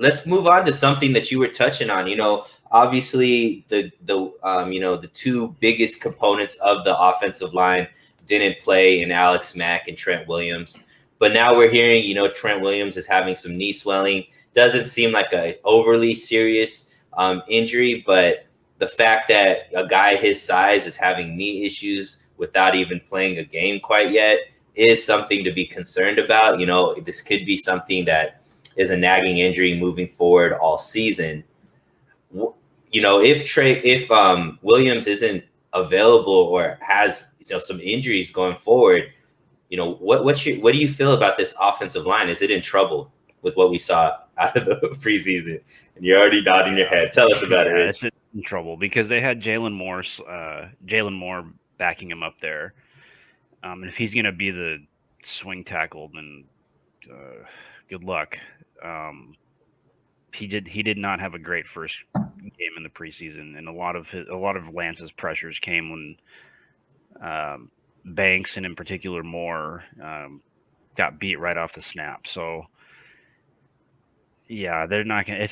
let's move on to something that you were touching on. Obviously the two biggest components of the offensive line didn't play in Alex Mack and Trent Williams. But now we're hearing, Trent Williams is having some knee swelling. Doesn't seem like a overly serious injury, but the fact that a guy his size is having knee issues without even playing a game quite yet is something to be concerned about. This could be something that is a nagging injury moving forward all season. If Williams isn't available or has some injuries going forward, what do you feel about this offensive line? Is it in trouble with what we saw out of the preseason? And you're already nodding your head. Tell us about it, Rich. It's in trouble because they had Jalen Moore backing him up there. And if he's going to be the swing tackle, then good luck. He did not have a great first game in the preseason, and a lot of Lance's pressures came when Banks and in particular Moore got beat right off the snap. So yeah, they're not gonna.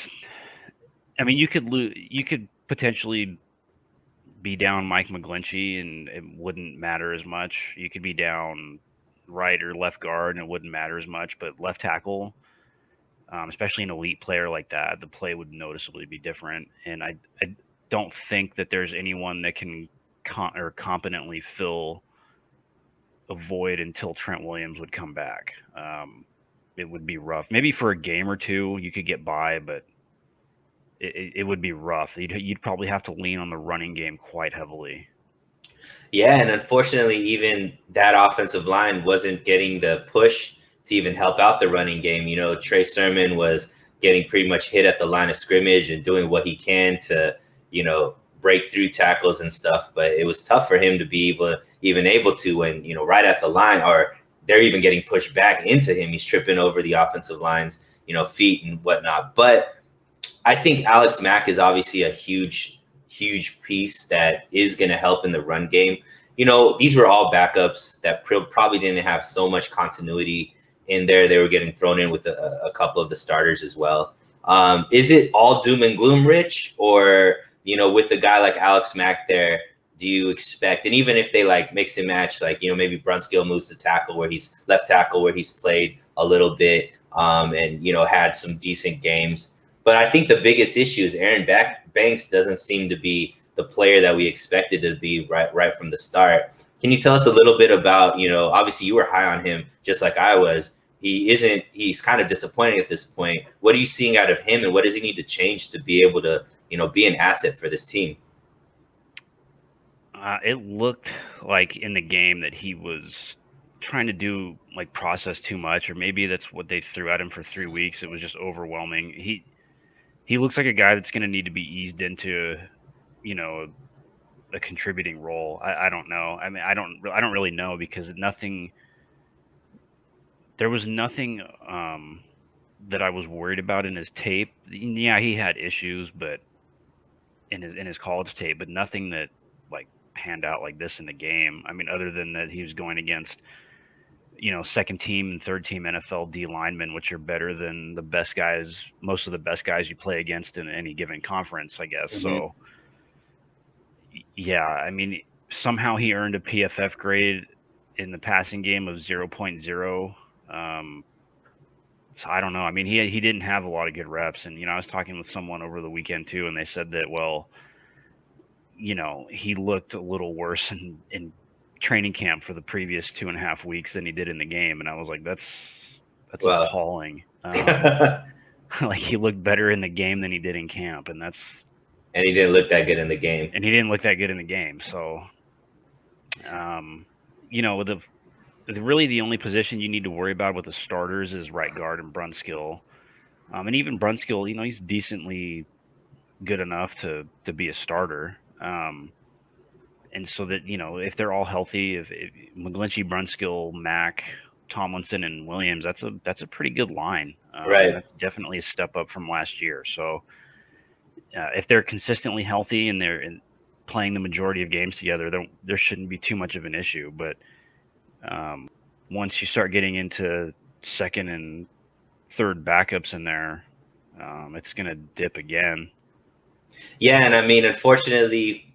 You could potentially be down Mike McGlinchey and it wouldn't matter as much. You could be down right or left guard and it wouldn't matter as much. But left tackle, especially an elite player like that, the play would noticeably be different. And I don't think that there's anyone that can competently fill a void until Trent Williams would come back. It would be rough. Maybe for a game or two you could get by, but it would be rough. You'd probably have to lean on the running game quite heavily. Yeah, and unfortunately, even that offensive line wasn't getting the push to even help out the running game. Trey Sermon was getting pretty much hit at the line of scrimmage and doing what he can to, break through tackles and stuff. But it was tough for him to be able to when, right at the line, or they're even getting pushed back into him. He's tripping over the offensive line's, feet and whatnot. But I think Alex Mack is obviously a huge piece that is going to help in the run game. These were all backups that probably didn't have so much continuity in there. They were getting thrown in with a couple of the starters as well. Is it all doom and gloom, Rich? Or, with a guy like Alex Mack there, do you expect, and even if they mix and match, maybe Brunskill moves to tackle where he's left tackle where he's played a little bit and, had some decent games. But I think the biggest issue is Aaron Banks doesn't seem to be the player that we expected to be right from the start. Can you tell us a little bit about, obviously you were high on him just like I was. He's kind of disappointing at this point. What are you seeing out of him and what does he need to change to be able to, be an asset for this team? It looked like in the game that he was trying to do process too much, or maybe that's what they threw at him for 3 weeks. It was just overwhelming. He looks like a guy that's going to need to be eased into, a contributing role. I don't know. I don't really know because there was nothing that I was worried about in his tape. Yeah, he had issues, but in his college tape, but nothing that panned out like this in the game. Other than that he was going against second team and third team NFL D linemen, which are better than most of the best guys you play against in any given conference, I guess. Mm-hmm. So, yeah, somehow he earned a PFF grade in the passing game of 0.0. So I don't know. He didn't have a lot of good reps, and I was talking with someone over the weekend too, and they said that he looked a little worse in training camp for the previous 2.5 weeks than he did in the game, and I was like, that's appalling. He looked better in the game than he did in camp, and he didn't look that good in the game. So, really the only position you need to worry about with the starters is right guard and Brunskill, and even Brunskill, he's decently good enough to be a starter. And so that, if they're all healthy, if McGlinchey, Brunskill, Mack, Tomlinson, and Williams, that's a pretty good line. Right. That's definitely a step up from last year. So if they're consistently healthy and they're playing the majority of games together, there shouldn't be too much of an issue. But once you start getting into second and third backups in there, It's going to dip again. Yeah, and I mean, unfortunately,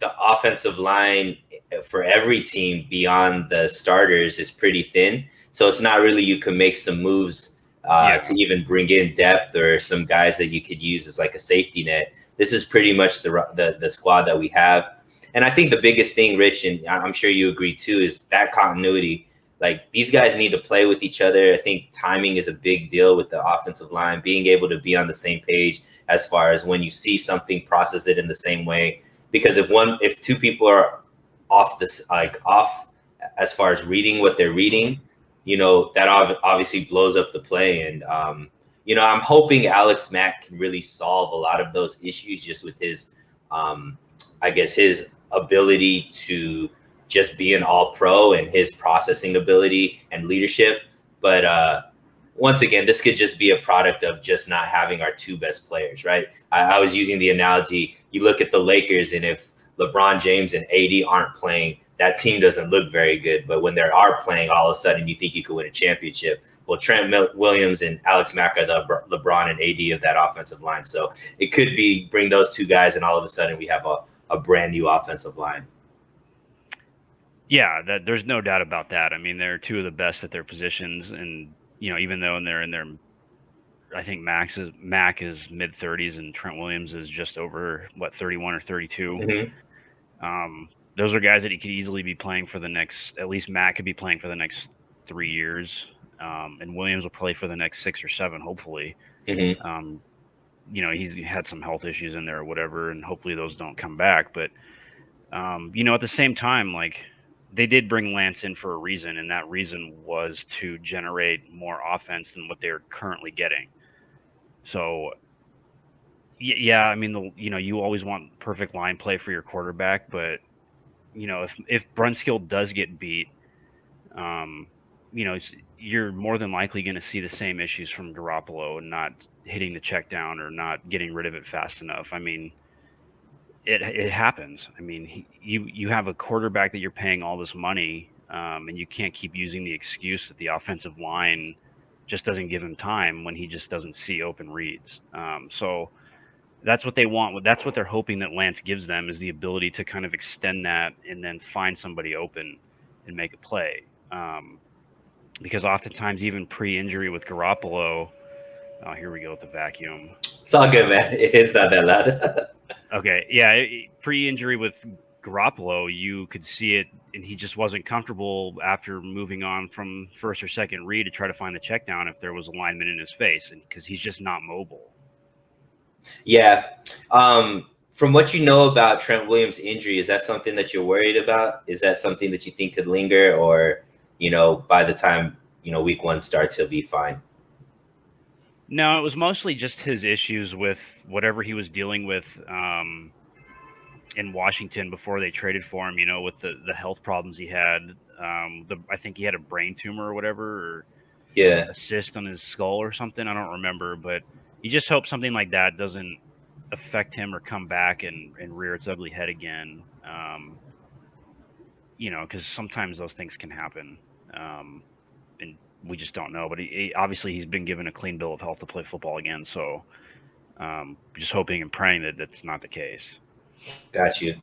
the offensive line for every team beyond the starters is pretty thin. So it's not really you can make some moves to even bring in depth or some guys that you could use as like a safety net. This is pretty much the squad that we have. And I think the biggest thing, Rich, and I'm sure you agree too, is that continuity. Like these guys need to play with each other. I think timing is a big deal with the offensive line, being able to be on the same page as far as when you see something, process it in the same way. Because if two people are off as far as reading what they're reading, that obviously blows up the play. And I'm hoping Alex Mack can really solve a lot of those issues just with his I guess his ability to just be an all pro and his processing ability and leadership. But once again, this could just be a product of just not having our two best players, right? I was using the analogy, you look at the Lakers, and if LeBron James and AD aren't playing, that team doesn't look very good. But when they are playing, all of a sudden you think you could win a championship. Well, Trent Williams and Alex Mack are the LeBron and AD of that offensive line. So it could be bring those two guys, and all of a sudden we have a brand new offensive line. Yeah, there's no doubt about that. I mean, they're two of the best at their positions, and even though they're in their, I think Mack is mid 30s and Trent Williams is just over 31 or 32. Mm-hmm. Those are guys that he could easily be playing for the next. At least Mack could be playing for the next 3 years, and Williams will play for the next 6 or 7, hopefully. Mm-hmm. He's had some health issues in there or whatever, and hopefully those don't come back. But at the same time, like, they did bring Lance in for a reason, and that reason was to generate more offense than what they're currently getting. So, yeah, I mean, you always want perfect line play for your quarterback, but if Brunskill does get beat, you're more than likely going to see the same issues from Garoppolo and not hitting the check down or not getting rid of it fast enough. I mean, it happens. I mean, you have a quarterback that you're paying all this money, and you can't keep using the excuse that the offensive line just doesn't give him time when he just doesn't see open reads. So that's what they want. That's what they're hoping that Lance gives them, is the ability to kind of extend that and then find somebody open and make a play. Because oftentimes, even pre-injury with Garoppolo, oh, here we go with the vacuum. It's all good, man. It's not that loud. Okay, yeah, pre-injury with Garoppolo, you could see it, and he just wasn't comfortable after moving on from first or second read to try to find the check down if there was a lineman in his face, and because he's just not mobile. Yeah. From what you know about Trent Williams' injury, is that something that you're worried about? Is that something that you think could linger, or by the time week 1 starts, he'll be fine? No, it was mostly just his issues with whatever he was dealing with in Washington before they traded for him, with the health problems he had. I think he had a brain tumor or whatever, or Yeah. a cyst on his skull or something. I don't remember, but you just hope something like that doesn't affect him or come back and rear its ugly head again. Because sometimes those things can happen. And we just don't know. But obviously he's been given a clean bill of health to play football again. So just hoping and praying that that's not the case. Got you.